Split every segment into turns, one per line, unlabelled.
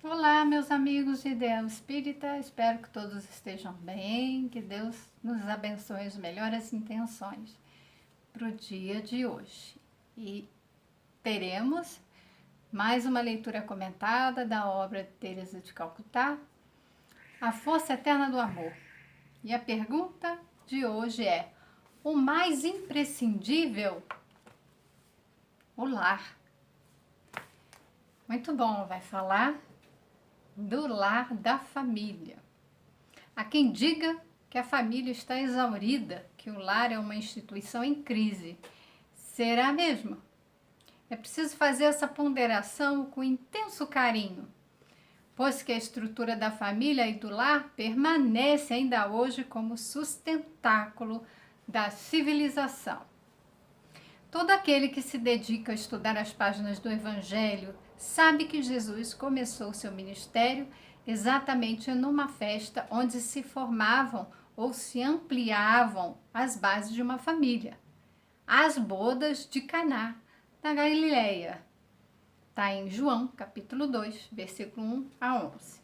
Olá, meus amigos de Ideal Espírita, espero que todos estejam bem, que Deus nos abençoe as melhores intenções para o dia de hoje. E teremos mais uma leitura comentada da obra de Teresa de Calcutá, A Força Eterna do Amor. E a pergunta de hoje é: o mais imprescindível? O lar. Muito bom, vai falar do lar da família. Há quem diga que a família está exaurida, que o lar é uma instituição em crise. Será mesmo? É preciso fazer essa ponderação com intenso carinho, pois que a estrutura da família e do lar permanece ainda hoje como sustentáculo da civilização. Todo aquele que se dedica a estudar as páginas do Evangelho sabe que Jesus começou seu ministério exatamente numa festa onde se formavam ou se ampliavam as bases de uma família. As bodas de Caná, da Galileia. Está em João, capítulo 2, versículo 1 a 11.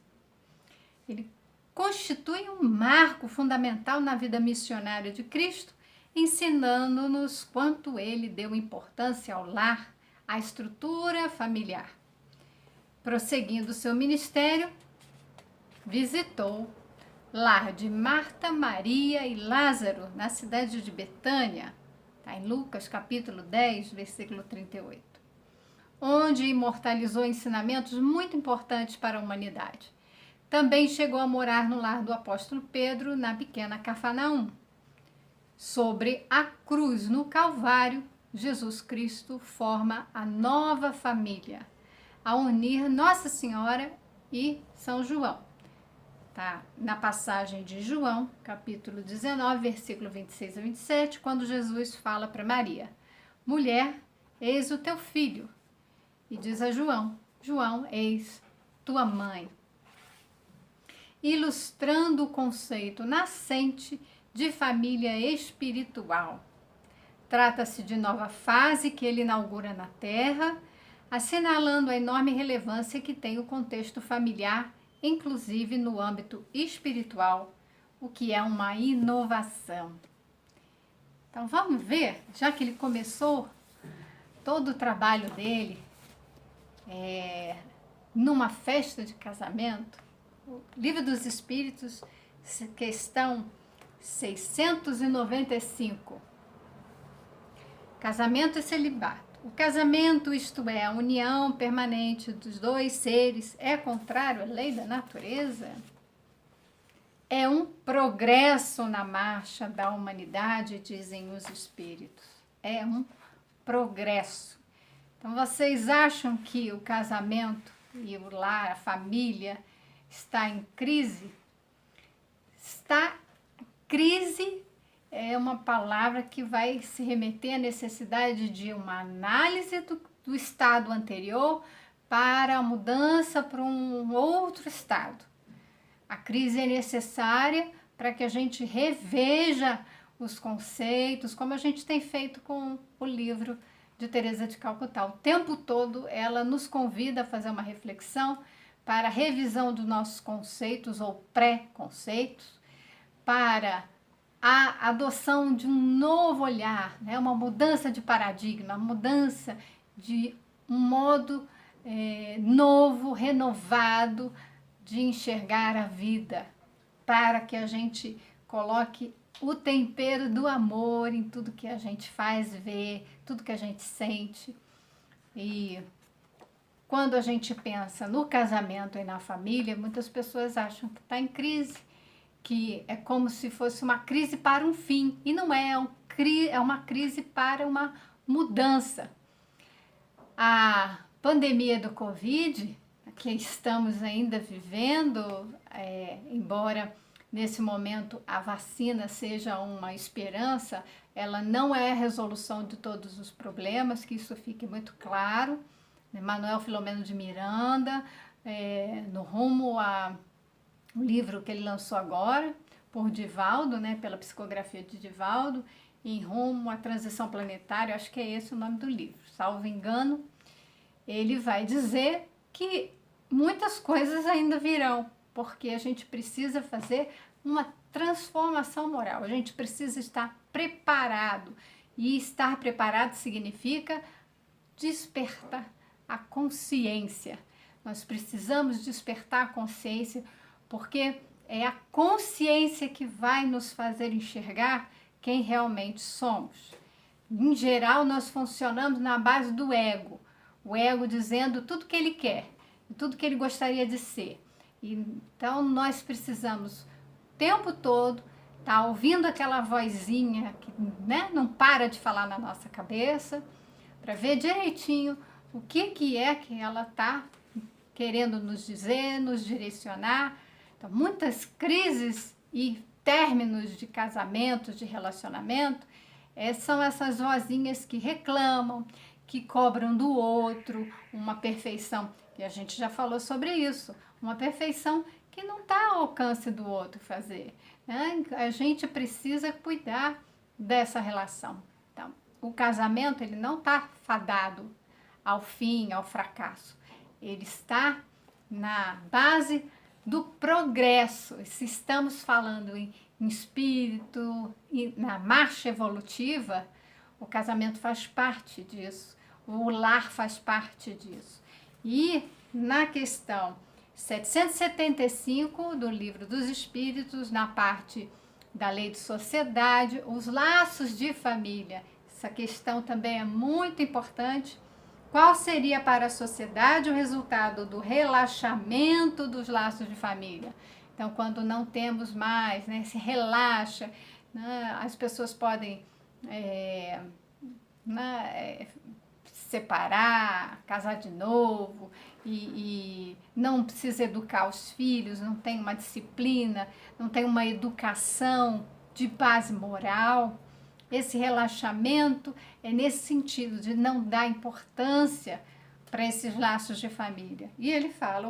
Ele constitui um marco fundamental na vida missionária de Cristo, ensinando-nos quanto ele deu importância ao lar, à estrutura familiar. Prosseguindo seu ministério, visitou lar de Marta, Maria e Lázaro, na cidade de Betânia, está em Lucas capítulo 10, versículo 38, onde imortalizou ensinamentos muito importantes para a humanidade. Também chegou a morar no lar do apóstolo Pedro, na pequena Cafarnaum. Sobre a cruz no Calvário, Jesus Cristo forma a nova família, a unir Nossa Senhora e São João. Tá na passagem de João, capítulo 19, versículo 26 a 27, quando Jesus fala para Maria: mulher, eis o teu filho. E diz a João: João, eis tua mãe. Ilustrando o conceito nascente de família espiritual. Trata-se de nova fase que ele inaugura na Terra, assinalando a enorme relevância que tem o contexto familiar, inclusive no âmbito espiritual, o que é uma inovação. Então vamos ver, já que ele começou todo o trabalho dele numa festa de casamento, o Livro dos Espíritos, questão 695. Casamento e celibato. O casamento, isto é, a união permanente dos dois seres, é contrário à lei da natureza? É um progresso na marcha da humanidade, dizem os espíritos. É um progresso. Então, vocês acham que o casamento e o lar, a família, está em crise? Crise é uma palavra que vai se remeter à necessidade de uma análise do estado anterior para a mudança para um outro estado. A crise é necessária para que a gente reveja os conceitos, como a gente tem feito com o livro de Teresa de Calcutá. O tempo todo ela nos convida a fazer uma reflexão para a revisão dos nossos conceitos ou pré-conceitos, para a adoção de um novo olhar, né? Uma mudança de paradigma, uma mudança de um modo novo, renovado de enxergar a vida, para que a gente coloque o tempero do amor em tudo que a gente faz, vê, tudo que a gente sente. E quando a gente pensa no casamento e na família, muitas pessoas acham que está em crise, que é como se fosse uma crise para um fim, e não é, é uma crise para uma mudança. A pandemia do Covid, que estamos ainda vivendo, embora nesse momento a vacina seja uma esperança, ela não é a resolução de todos os problemas, que isso fique muito claro. Manuel Filomeno de Miranda, no rumo a um livro que ele lançou agora, por Divaldo, né, pela psicografia de Divaldo, em rumo à transição planetária, acho que é esse o nome do livro, salvo engano, ele vai dizer que muitas coisas ainda virão, porque a gente precisa fazer uma transformação moral, a gente precisa estar preparado, e estar preparado significa despertar a consciência. Nós precisamos despertar a consciência, porque é a consciência que vai nos fazer enxergar quem realmente somos. Em geral, nós funcionamos na base do ego. O ego dizendo tudo que ele quer, tudo que ele gostaria de ser. Então, nós precisamos, o tempo todo, estar ouvindo aquela vozinha que, né, não para de falar na nossa cabeça, para ver direitinho o que é que ela está querendo nos dizer, nos direcionar. Então, muitas crises e términos de casamentos, de relacionamento, são essas vozinhas que reclamam, que cobram do outro uma perfeição, e a gente já falou sobre isso, uma perfeição que não está ao alcance do outro fazer, né? A gente precisa cuidar dessa relação. Então, o casamento, ele não está fadado ao fim, ao fracasso. Ele está na base do progresso. Se estamos falando em espírito, na marcha evolutiva, o casamento faz parte disso, o lar faz parte disso. E na questão 775 do Livro dos Espíritos, na parte da lei de sociedade, os laços de família, essa questão também é muito importante. Qual seria para a sociedade o resultado do relaxamento dos laços de família? Então, quando não temos mais, né, se relaxa, né, as pessoas podem separar, casar de novo, e não precisa educar os filhos, não tem uma disciplina, não tem uma educação de base moral. Esse relaxamento é nesse sentido de não dar importância para esses laços de família. E ele fala,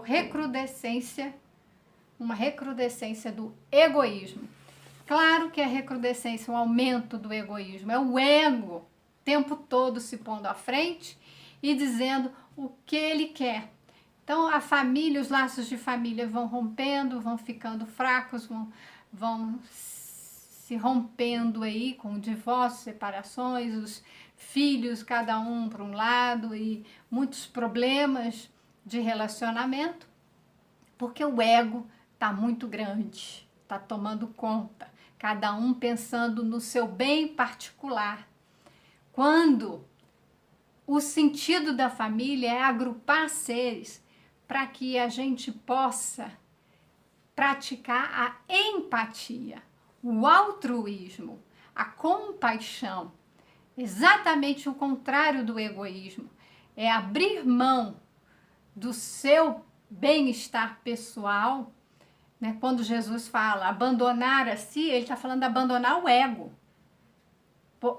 uma recrudescência do egoísmo. Claro que a recrudescência, o aumento do egoísmo, é o ego o tempo todo se pondo à frente e dizendo o que ele quer. Então, a família, os laços de família vão rompendo, vão ficando fracos, vão se rompendo aí com divórcios, separações, os filhos, cada um para um lado, e muitos problemas de relacionamento, porque o ego está muito grande, está tomando conta, cada um pensando no seu bem particular. Quando o sentido da família é agrupar seres para que a gente possa praticar a empatia, o altruísmo, a compaixão, exatamente o contrário do egoísmo, é abrir mão do seu bem-estar pessoal, né? Quando Jesus fala abandonar a si, ele está falando de abandonar o ego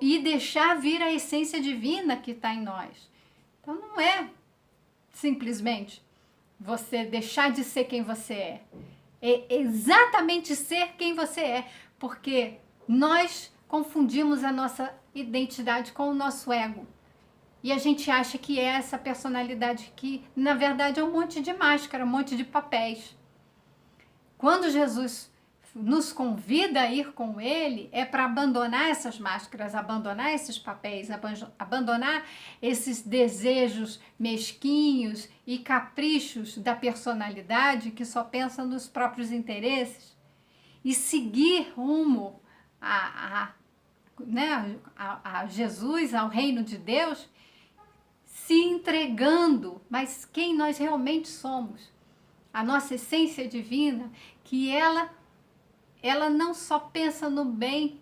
e deixar vir a essência divina que está em nós. Então não é simplesmente você deixar de ser quem você é exatamente ser quem você é, porque nós confundimos a nossa identidade com o nosso ego. E a gente acha que é essa personalidade que, na verdade, é um monte de máscara, um monte de papéis. Quando Jesus nos convida a ir com ele, é para abandonar essas máscaras, abandonar esses papéis, abandonar esses desejos mesquinhos e caprichos da personalidade que só pensa nos próprios interesses e seguir rumo a Jesus, ao reino de Deus, se entregando, mas quem nós realmente somos, a nossa essência divina, que ela não só pensa no bem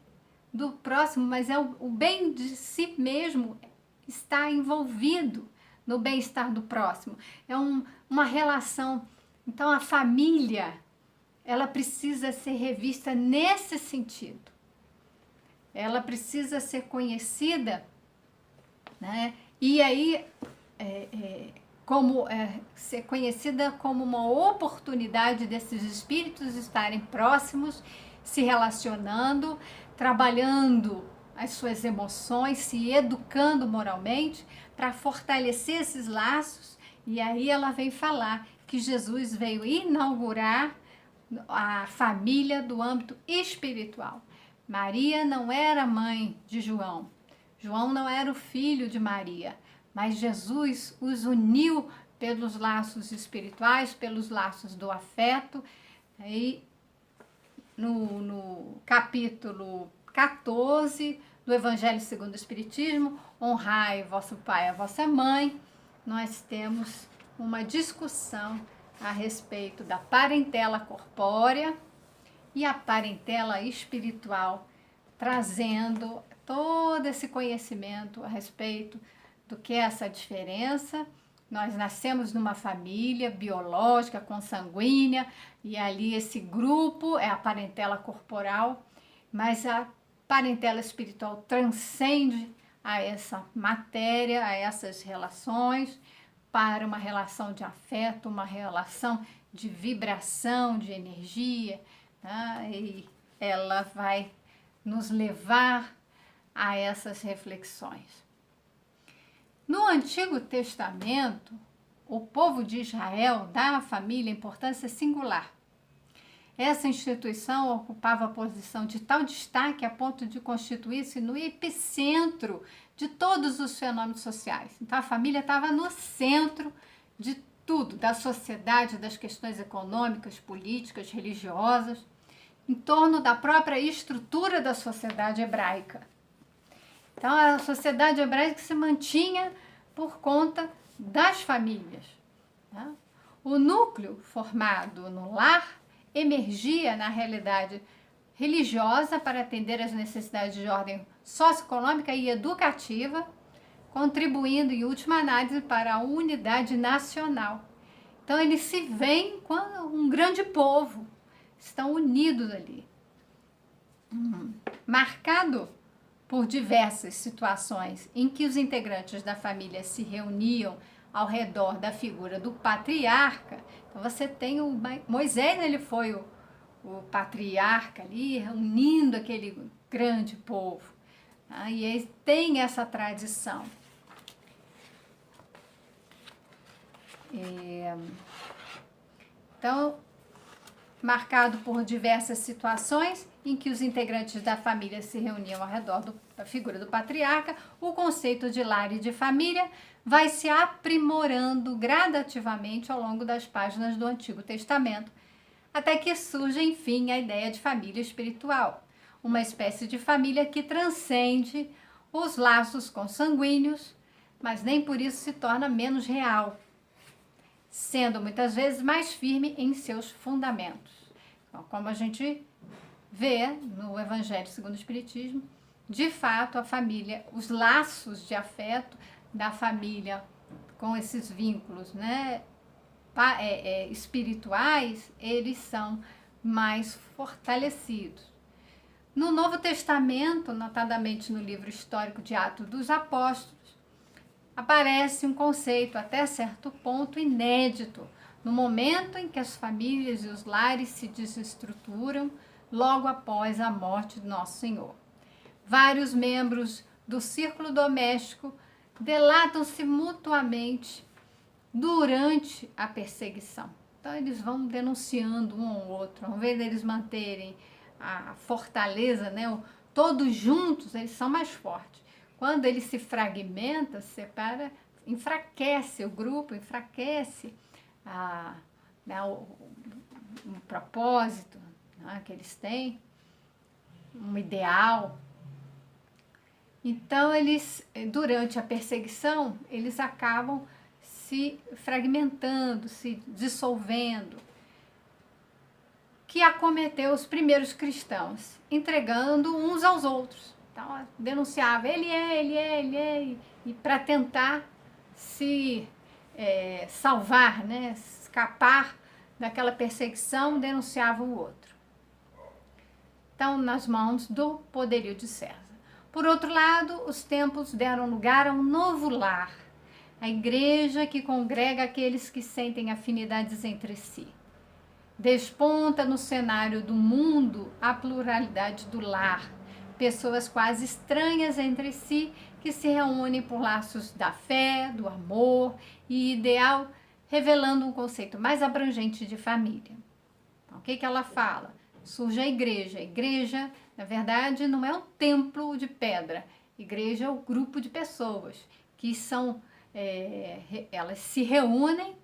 do próximo, mas o bem de si mesmo está envolvido no bem-estar do próximo. É uma relação. Então, a família, ela precisa ser revista nesse sentido. Ela precisa ser conhecida, né? E aí, ser conhecida como uma oportunidade desses espíritos estarem próximos, se relacionando, trabalhando as suas emoções, se educando moralmente para fortalecer esses laços. E aí ela vem falar que Jesus veio inaugurar a família do âmbito espiritual. Maria não era mãe de João, João não era o filho de Maria, mas Jesus os uniu pelos laços espirituais, pelos laços do afeto. E no capítulo 14 do Evangelho segundo o Espiritismo, honrai vosso pai e a vossa mãe, nós temos uma discussão a respeito da parentela corpórea e a parentela espiritual, trazendo todo esse conhecimento a respeito do que é essa diferença. Nós nascemos numa família biológica, consanguínea, e ali esse grupo é a parentela corporal, mas a parentela espiritual transcende a essa matéria, a essas relações, para uma relação de afeto, uma relação de vibração, de energia, tá? E ela vai nos levar a essas reflexões. No Antigo Testamento, o povo de Israel dá à família importância singular. Essa instituição ocupava a posição de tal destaque a ponto de constituir-se no epicentro de todos os fenômenos sociais. Então, a família estava no centro de tudo, da sociedade, das questões econômicas, políticas, religiosas, em torno da própria estrutura da sociedade hebraica. Então, a sociedade hebraica se mantinha por conta das famílias. Tá? O núcleo formado no lar emergia na realidade religiosa para atender às necessidades de ordem socioeconômica e educativa, contribuindo, em última análise, para a unidade nacional. Então, eles se veem como um grande povo, estão unidos ali. Marcado por diversas situações em que os integrantes da família se reuniam ao redor da figura do patriarca. Então você tem o Moisés, ele foi o patriarca ali, reunindo aquele grande povo. Tá? E ele tem essa tradição. Então, marcado por diversas situações em que os integrantes da família se reuniam ao redor da figura do patriarca, o conceito de lar e de família vai se aprimorando gradativamente ao longo das páginas do Antigo Testamento, até que surge, enfim, a ideia de família espiritual, uma espécie de família que transcende os laços consanguíneos, mas nem por isso se torna menos real, sendo muitas vezes mais firme em seus fundamentos. Então, como a gente vê no Evangelho segundo o Espiritismo, de fato a família, os laços de afeto da família com esses vínculos, né, espirituais, eles são mais fortalecidos. No Novo Testamento, notadamente no livro histórico de Atos dos Apóstolos, aparece um conceito até certo ponto inédito, no momento em que as famílias e os lares se desestruturam logo após a morte de Nosso Senhor. Vários membros do círculo doméstico delatam-se mutuamente durante a perseguição. Então, eles vão denunciando um ao outro, ao invés deles manterem a fortaleza, né, todos juntos, eles são mais fortes. Quando ele se fragmenta, se separa, enfraquece o grupo, enfraquece um propósito, né, que eles têm, um ideal. Então, eles, durante a perseguição, eles acabam se fragmentando, se dissolvendo, que acometeu os primeiros cristãos, entregando uns aos outros. Então, denunciava, ele é, e para tentar se salvar, né, escapar daquela perseguição, denunciava o outro. Então, nas mãos do poderio de César. Por outro lado, os templos deram lugar a um novo lar, a igreja que congrega aqueles que sentem afinidades entre si. Desponta no cenário do mundo a pluralidade do lar, pessoas quase estranhas entre si que se reúnem por laços da fé, do amor e ideal revelando um conceito mais abrangente de família. Então, o que ela fala? Surge a igreja. A igreja, na verdade, não é um templo de pedra. A igreja é o grupo de pessoas que elas se reúnem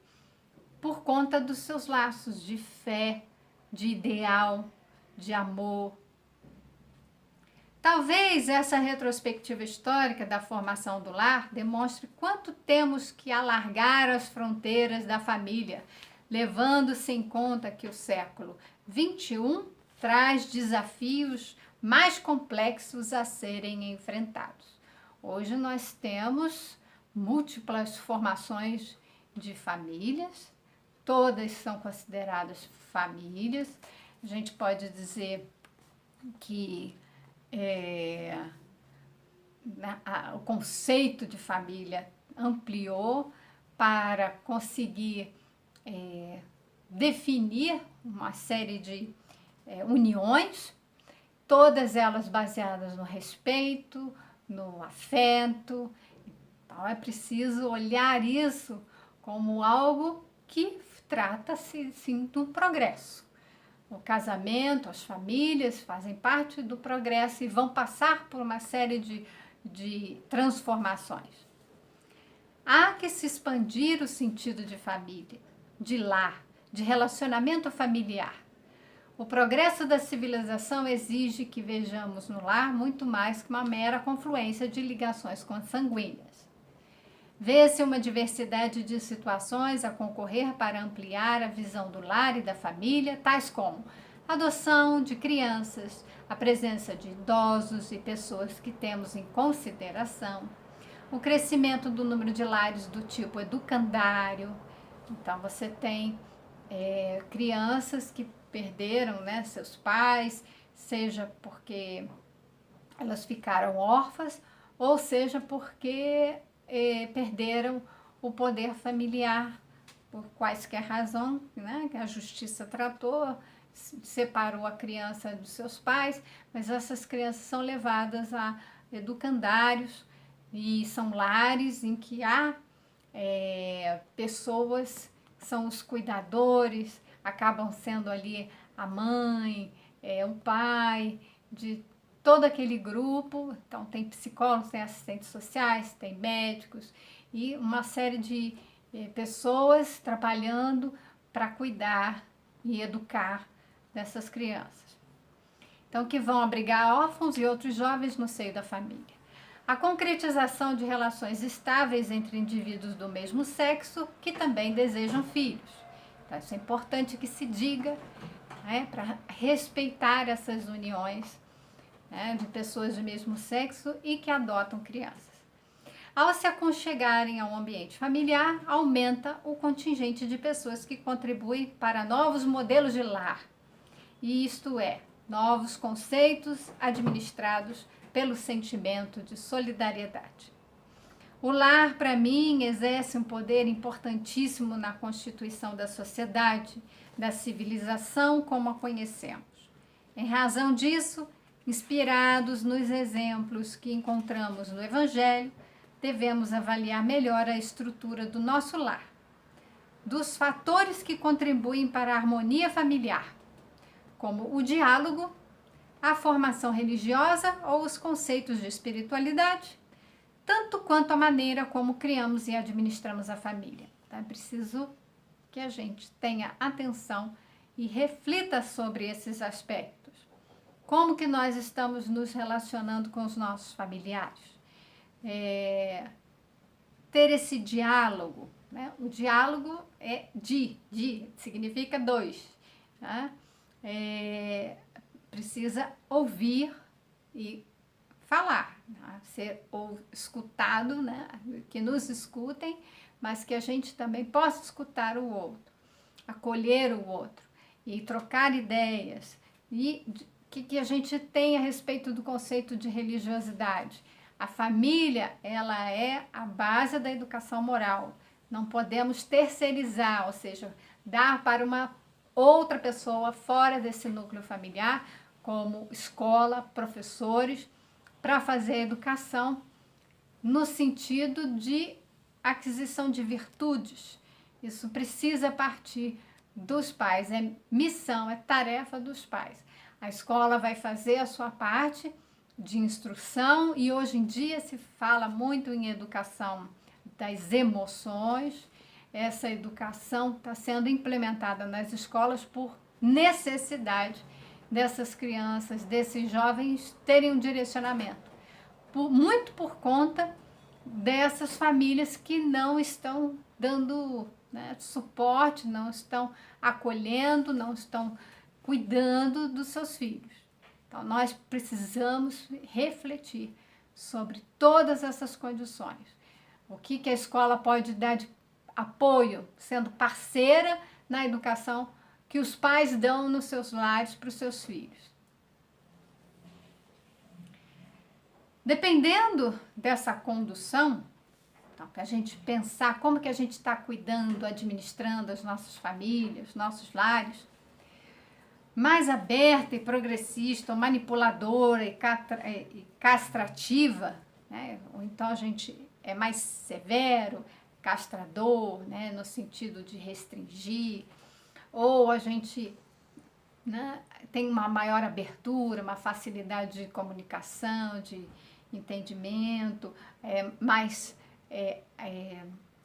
por conta dos seus laços de fé, de ideal, de amor. Talvez essa retrospectiva histórica da formação do lar demonstre quanto temos que alargar as fronteiras da família, levando-se em conta que o século XXI traz desafios mais complexos a serem enfrentados. Hoje nós temos múltiplas formações de famílias, todas são consideradas famílias. A gente pode dizer que o conceito de família ampliou para conseguir definir uma série de uniões, todas elas baseadas no respeito, no afeto. Então é preciso olhar isso como algo que trata-se sim de um progresso. O casamento, as famílias fazem parte do progresso e vão passar por uma série de transformações. Há que se expandir o sentido de família, de lar, de relacionamento familiar. O progresso da civilização exige que vejamos no lar muito mais que uma mera confluência de ligações consanguíneas. Vê-se uma diversidade de situações a concorrer para ampliar a visão do lar e da família, tais como a adoção de crianças, a presença de idosos e pessoas que temos em consideração, o crescimento do número de lares do tipo educandário. Então, você tem crianças que perderam, né, seus pais, seja porque elas ficaram órfãs, ou seja porque perderam o poder familiar por quaisquer razão, né? A justiça tratou, separou a criança dos seus pais, mas essas crianças são levadas a educandários e são lares em que há pessoas que são os cuidadores, acabam sendo ali a mãe, o pai, de todo aquele grupo. Então tem psicólogos, tem assistentes sociais, tem médicos e uma série de pessoas trabalhando para cuidar e educar dessas crianças. Então que vão abrigar órfãos e outros jovens no seio da família. A concretização de relações estáveis entre indivíduos do mesmo sexo que também desejam filhos. Então isso é importante que se diga, né, para respeitar essas uniões de pessoas do mesmo sexo e que adotam crianças. Ao se aconchegarem ao ambiente familiar, aumenta o contingente de pessoas que contribuem para novos modelos de lar, e isto é, novos conceitos administrados pelo sentimento de solidariedade. O lar, para mim, exerce um poder importantíssimo na constituição da sociedade, da civilização como a conhecemos. Em razão disso, inspirados nos exemplos que encontramos no Evangelho, devemos avaliar melhor a estrutura do nosso lar, dos fatores que contribuem para a harmonia familiar, como o diálogo, a formação religiosa ou os conceitos de espiritualidade, tanto quanto a maneira como criamos e administramos a família. Então, é preciso que a gente tenha atenção e reflita sobre esses aspectos. Como que nós estamos nos relacionando com os nossos familiares? Ter esse diálogo, né? O diálogo é significa dois, né? Precisa ouvir e falar, né? Ser escutado, né? Que nos escutem, mas que a gente também possa escutar o outro, acolher o outro e trocar ideias. E que a gente tem a respeito do conceito de religiosidade. A família, ela é a base da educação moral. Não podemos terceirizar, ou seja, dar para uma outra pessoa fora desse núcleo familiar, como escola, professores, para fazer educação no sentido de aquisição de virtudes, Isso precisa partir dos pais, é missão, é tarefa dos pais. A escola vai fazer a sua parte de instrução e hoje em dia se fala muito em educação das emoções. Essa educação está sendo implementada nas escolas por necessidade dessas crianças, desses jovens terem um direcionamento. Muito por conta dessas famílias que não estão dando, né, suporte, não estão acolhendo, não estão cuidando dos seus filhos. Então, nós precisamos refletir sobre todas essas condições. O que a escola pode dar de apoio, sendo parceira na educação que os pais dão nos seus lares para os seus filhos. Dependendo dessa condução, então, para a gente pensar como que a gente está cuidando, administrando as nossas famílias, nossos lares, mais aberta e progressista, ou manipuladora e castrativa, né? Ou então a gente é mais severo, castrador, né? No sentido de restringir, ou a gente, né, tem uma maior abertura, uma facilidade de comunicação, de entendimento, mais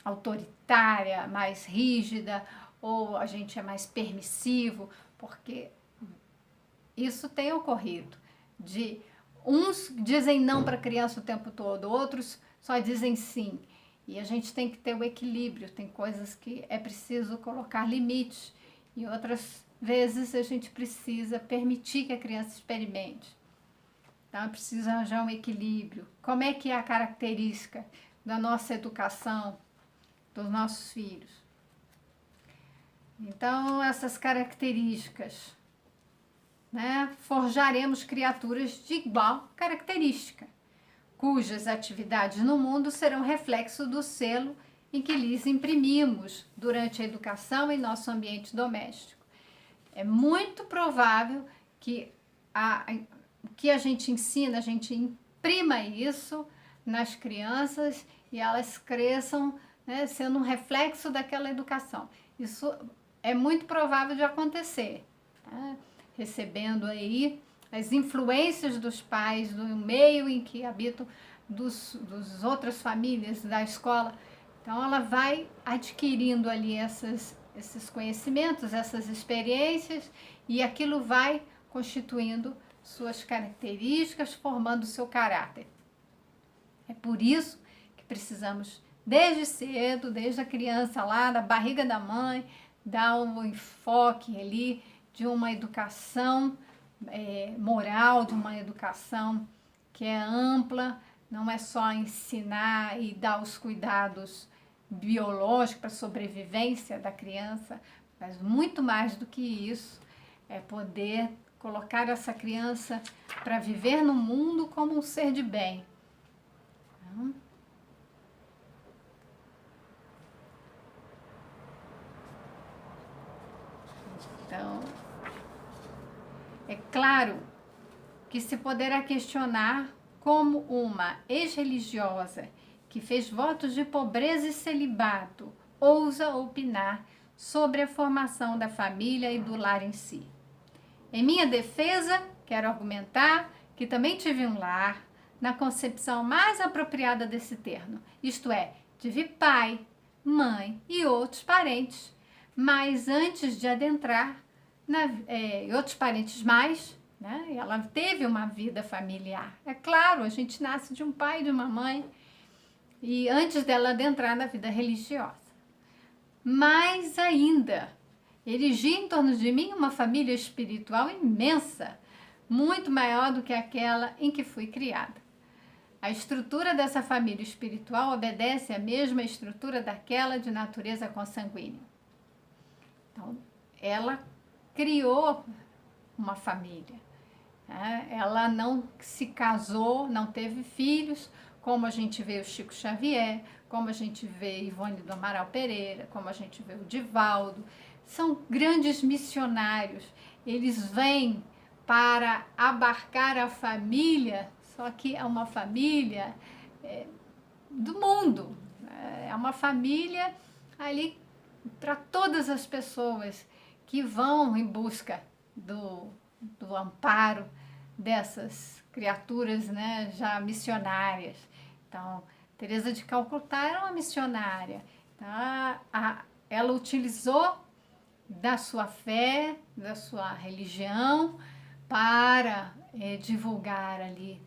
autoritária, mais rígida, ou a gente é mais permissivo, porque isso tem ocorrido, de uns dizem não para a criança o tempo todo, outros só dizem sim, e a gente tem que ter o equilíbrio, tem coisas que é preciso colocar limites, e outras vezes a gente precisa permitir que a criança experimente. Então, é preciso arranjar um equilíbrio. Como é que é a característica da nossa educação, dos nossos filhos? Então, essas características, né, forjaremos criaturas de igual característica, cujas atividades no mundo serão reflexo do selo em que lhes imprimimos durante a educação em nosso ambiente doméstico. É muito provável que o que a gente ensina, a gente imprima isso nas crianças e elas cresçam, né, sendo um reflexo daquela educação. Isso é muito provável de acontecer, né? Recebendo aí as influências dos pais, do meio em que habitam, dos outras famílias, da escola. Então, ela vai adquirindo ali esses conhecimentos, essas experiências, e aquilo vai constituindo suas características, formando o seu caráter. É por isso que precisamos, desde cedo, desde a criança lá na barriga da mãe, dar um enfoque ali de uma educação moral, de uma educação que é ampla, não é só ensinar e dar os cuidados biológicos para a sobrevivência da criança, mas muito mais do que isso, é poder colocar essa criança para viver no mundo como um ser de bem. Então, é claro que se poderá questionar como uma ex-religiosa que fez votos de pobreza e celibato ousa opinar sobre a formação da família e do lar em si. Em minha defesa, quero argumentar que também tive um lar na concepção mais apropriada desse termo, isto é, tive pai, mãe e outros parentes, mas antes de adentrar, outros parentes mais, né, ela teve uma vida familiar. É claro, a gente nasce de um pai e de uma mãe, e antes dela adentrar na vida religiosa. Mais ainda, erigi em torno de mim uma família espiritual imensa, muito maior do que aquela em que fui criada. A estrutura dessa família espiritual obedece à mesma estrutura daquela de natureza consanguínea. Então, ela criou uma família, né? Ela não se casou, não teve filhos, como a gente vê o Chico Xavier, como a gente vê Ivone do Amaral Pereira, como a gente vê o Divaldo. São grandes missionários, eles vêm para abarcar a família, só que é uma família do mundo, é uma família ali para todas as pessoas que vão em busca do amparo dessas criaturas, né, já missionárias. Então, Teresa de Calcutá era uma missionária. Tá? Ela utilizou da sua fé, da sua religião, para divulgar ali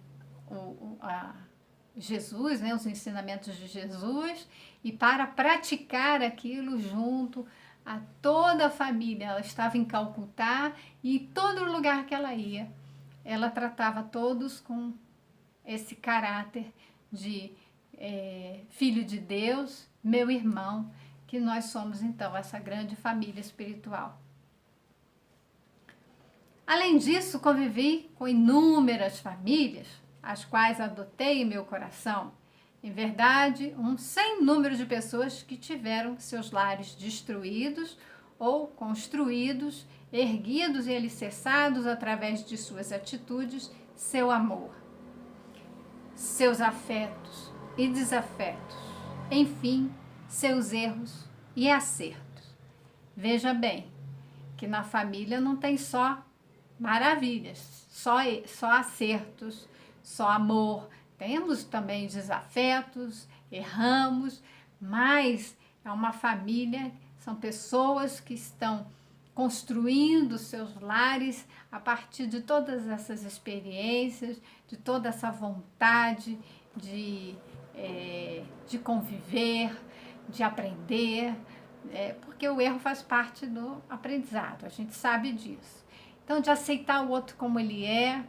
Jesus, né, os ensinamentos de Jesus, e para praticar aquilo junto a toda a família. Ela estava em Calcutá e em todo lugar que ela ia, ela tratava todos com esse caráter de filho de Deus, meu irmão, que nós somos então essa grande família espiritual. Além disso, convivi com inúmeras famílias, as quais adotei em meu coração. Em verdade, um sem número de pessoas que tiveram seus lares destruídos ou construídos, erguidos e alicerçados através de suas atitudes, seu amor, seus afetos e desafetos, enfim, seus erros e acertos. Veja bem que na família não tem só maravilhas, só acertos, só amor. Temos também desafetos, erramos, mas é uma família, são pessoas que estão construindo seus lares a partir de todas essas experiências, de toda essa vontade de conviver, de aprender, porque o erro faz parte do aprendizado, a gente sabe disso. Então, de aceitar o outro como ele é,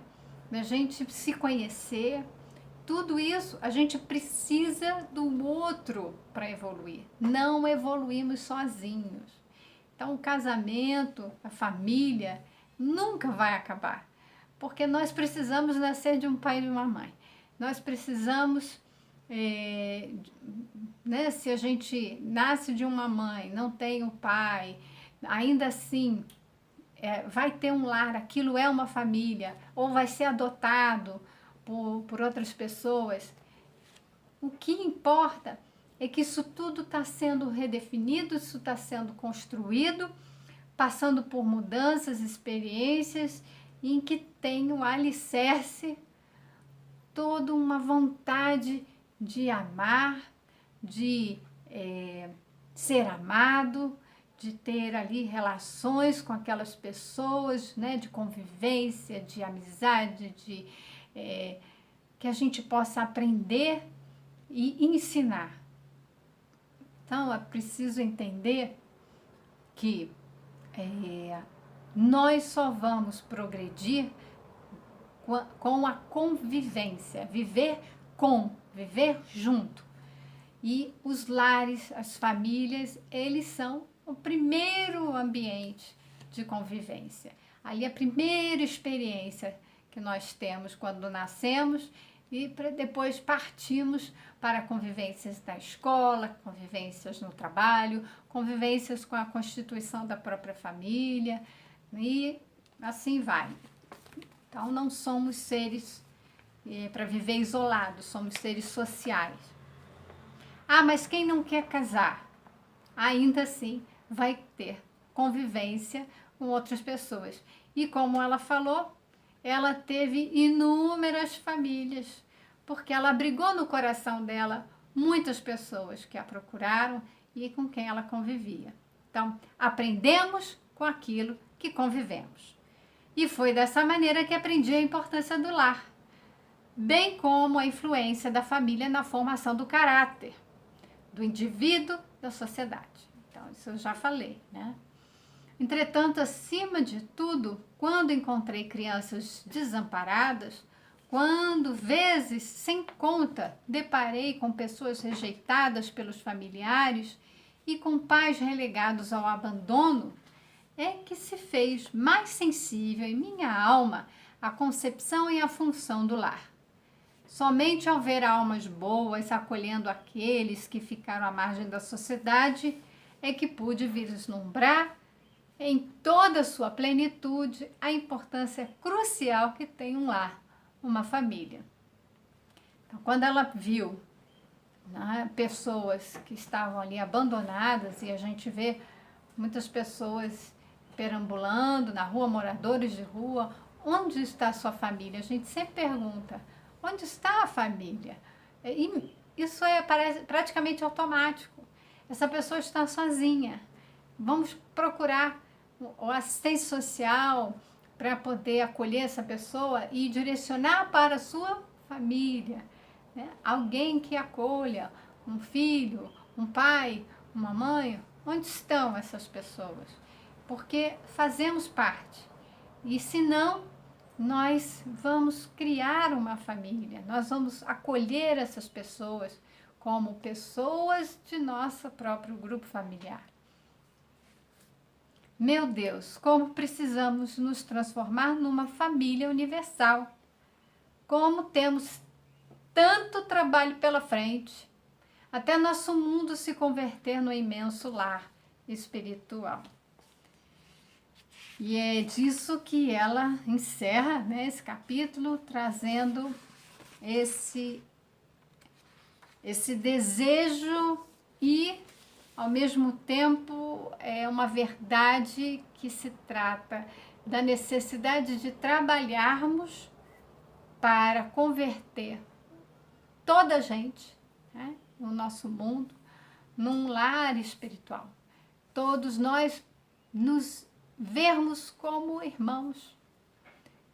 da gente se conhecer, tudo isso a gente precisa do outro para evoluir. Não evoluímos sozinhos. Então, o casamento, a família, nunca vai acabar, porque nós precisamos nascer de um pai e de uma mãe. Nós precisamos, né, se a gente nasce de uma mãe, não tem o pai, ainda assim vai ter um lar, aquilo é uma família, ou vai ser adotado por outras pessoas. O que importa é que isso tudo está sendo redefinido, isso está sendo construído, passando por mudanças, experiências, em que tem um alicerce, toda uma vontade de amar, de ser amado, de ter ali relações com aquelas pessoas, né, de convivência, de amizade, que a gente possa aprender e ensinar. Então, é preciso entender que nós só vamos progredir com a convivência, viver junto. E os lares, as famílias, eles são o primeiro ambiente de convivência. Ali a primeira experiência que nós temos quando nascemos e depois partimos para convivências na escola, convivências no trabalho, convivências com a constituição da própria família e assim vai. Então não somos seres para viver isolados, somos seres sociais. Ah, mas quem não quer casar? Ainda assim vai ter convivência com outras pessoas. E como ela falou, ela teve inúmeras famílias, porque ela abrigou no coração dela muitas pessoas que a procuraram e com quem ela convivia. Então, aprendemos com aquilo que convivemos. E foi dessa maneira que aprendi a importância do lar, bem como a influência da família na formação do caráter do indivíduo, da sociedade. Então, isso eu já falei, né? Entretanto, acima de tudo, quando encontrei crianças desamparadas, quando, vezes, sem conta, deparei com pessoas rejeitadas pelos familiares e com pais relegados ao abandono, é que se fez mais sensível em minha alma a concepção e a função do lar. Somente ao ver almas boas acolhendo aqueles que ficaram à margem da sociedade é que pude vislumbrar em toda a sua plenitude a importância crucial que tem um lar, uma família. Então, quando ela viu né, pessoas que estavam ali abandonadas, e a gente vê muitas pessoas perambulando na rua, moradores de rua. Onde está a sua família? A gente sempre pergunta, onde está a família? E isso parece praticamente automático. Essa pessoa está sozinha. Vamos procurar o assistente social para poder acolher essa pessoa e direcionar para a sua família, né? Alguém que acolha, um filho, um pai, uma mãe. Onde estão essas pessoas? Porque fazemos parte. E se não, nós vamos criar uma família, nós vamos acolher essas pessoas como pessoas de nosso próprio grupo familiar. Meu Deus, como precisamos nos transformar numa família universal. Como temos tanto trabalho pela frente, até nosso mundo se converter no imenso lar espiritual. E é disso que ela encerra, né, esse capítulo, trazendo esse desejo e, ao mesmo tempo, é uma verdade que se trata da necessidade de trabalharmos para converter toda a gente, né, no nosso mundo, num lar espiritual. Todos nós nos vermos como irmãos.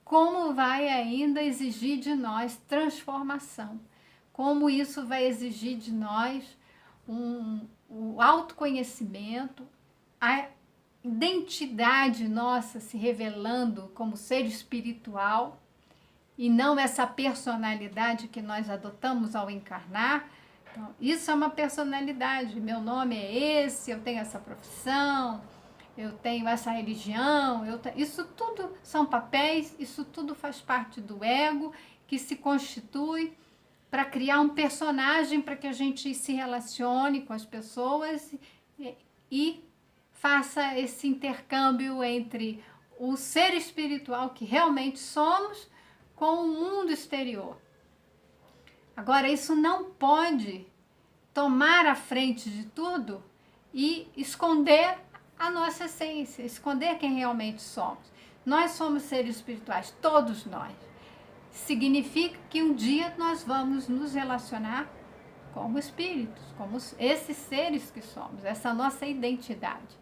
Como vai ainda exigir de nós transformação? Como isso vai exigir de nós o autoconhecimento, a identidade nossa se revelando como ser espiritual e não essa personalidade que nós adotamos ao encarnar. Então, isso é uma personalidade. Meu nome é esse, eu tenho essa profissão, eu tenho essa religião, isso tudo são papéis, isso tudo faz parte do ego que se constitui para criar um personagem para que a gente se relacione com as pessoas e faça esse intercâmbio entre o ser espiritual que realmente somos com o mundo exterior. Agora, isso não pode tomar a frente de tudo e esconder a nossa essência, esconder quem realmente somos. Nós somos seres espirituais, todos nós. Significa que um dia nós vamos nos relacionar como espíritos, como esses seres que somos, essa nossa identidade.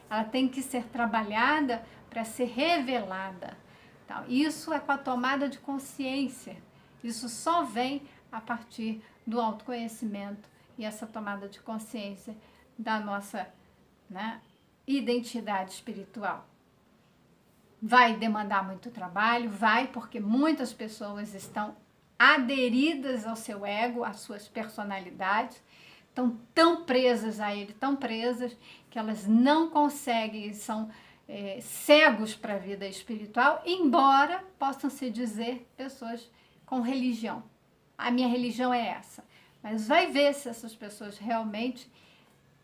Ela tem que ser trabalhada para ser revelada. Então, isso é com a tomada de consciência. Isso só vem a partir do autoconhecimento e essa tomada de consciência da nossa, né, identidade espiritual. Vai demandar muito trabalho, vai, porque muitas pessoas estão aderidas ao seu ego, às suas personalidades, estão tão presas a ele, tão presas, que elas não conseguem, são cegos para a vida espiritual, embora possam se dizer pessoas com religião. A minha religião é essa. Mas vai ver se essas pessoas realmente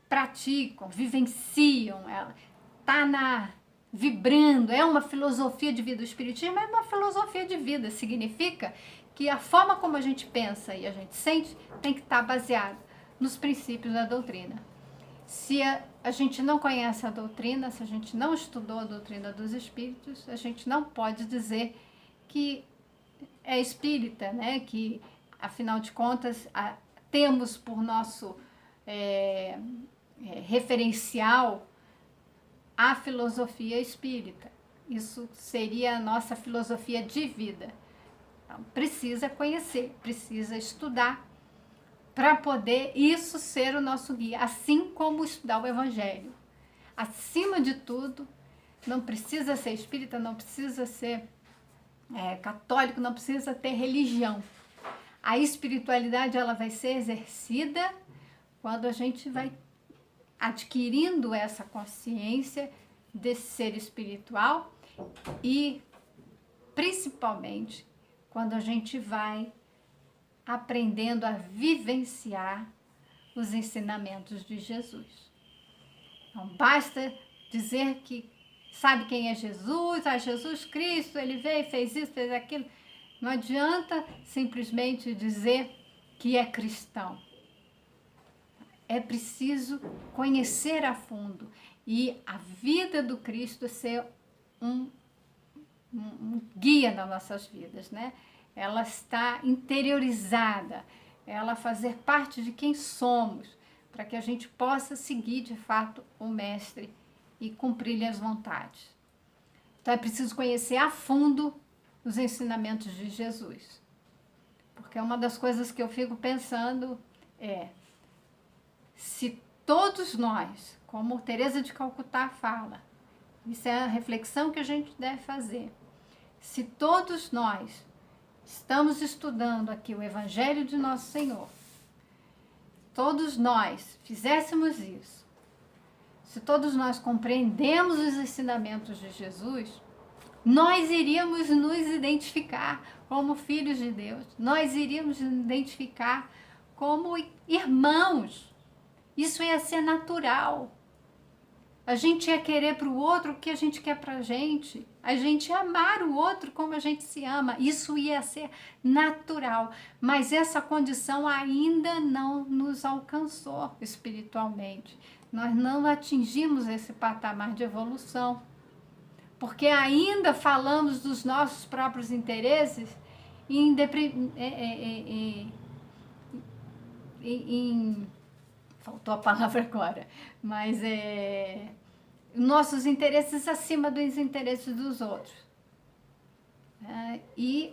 praticam, vivenciam, ela está vibrando, é uma filosofia de vida. O espiritismo é uma filosofia de vida, significa que a forma como a gente pensa e a gente sente tem que estar baseada nos princípios da doutrina. Se a gente não conhece a doutrina, se a gente não estudou a doutrina dos espíritos, a gente não pode dizer que é espírita, né? Que, afinal de contas, temos por nosso referencial a filosofia espírita. Isso seria a nossa filosofia de vida. Então, precisa conhecer, precisa estudar para poder isso ser o nosso guia, assim como estudar o Evangelho. Acima de tudo, não precisa ser espírita, não precisa ser católico, não precisa ter religião. A espiritualidade ela vai ser exercida quando a gente vai adquirindo essa consciência desse ser espiritual e, principalmente, quando a gente vai aprendendo a vivenciar os ensinamentos de Jesus. Não basta dizer que sabe quem é Jesus, Jesus Cristo, ele veio, fez isso, fez aquilo. Não adianta simplesmente dizer que é cristão. é preciso conhecer a fundo e a vida do Cristo ser um guia nas nossas vidas, né? Ela está interiorizada, ela fazer parte de quem somos, para que a gente possa seguir de fato o Mestre e cumprir-lhe as vontades. Então é preciso conhecer a fundo os ensinamentos de Jesus. Porque uma das coisas que eu fico pensando é, se todos nós, como Teresa de Calcutá fala, isso é a reflexão que a gente deve fazer, se todos nós estamos estudando aqui o Evangelho de Nosso Senhor, todos nós fizéssemos isso, se todos nós compreendemos os ensinamentos de Jesus, nós iríamos nos identificar como filhos de Deus, nós iríamos nos identificar como irmãos. Isso ia ser natural. A gente ia querer para o outro o que a gente quer para a gente ia amar o outro como a gente se ama. Isso ia ser natural. Mas essa condição ainda não nos alcançou espiritualmente. Nós não atingimos esse patamar de evolução. Porque ainda falamos dos nossos próprios interesses faltou a palavra agora, mas nossos interesses acima dos interesses dos outros. E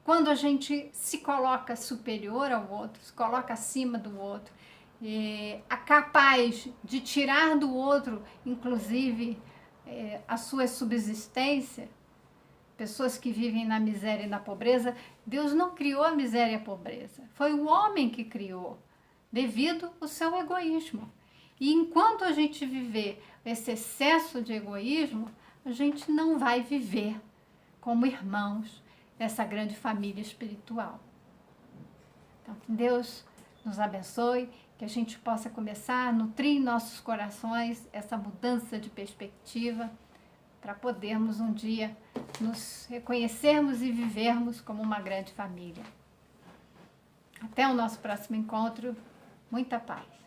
quando a gente se coloca superior ao outro, se coloca acima do outro, é capaz de tirar do outro, inclusive, a sua subsistência, pessoas que vivem na miséria e na pobreza, Deus não criou a miséria e a pobreza, foi o homem que criou, devido ao seu egoísmo. E enquanto a gente viver esse excesso de egoísmo, a gente não vai viver como irmãos dessa grande família espiritual. Então, que Deus nos abençoe, que a gente possa começar a nutrir em nossos corações essa mudança de perspectiva para podermos um dia nos reconhecermos e vivermos como uma grande família. Até o nosso próximo encontro. Muita paz.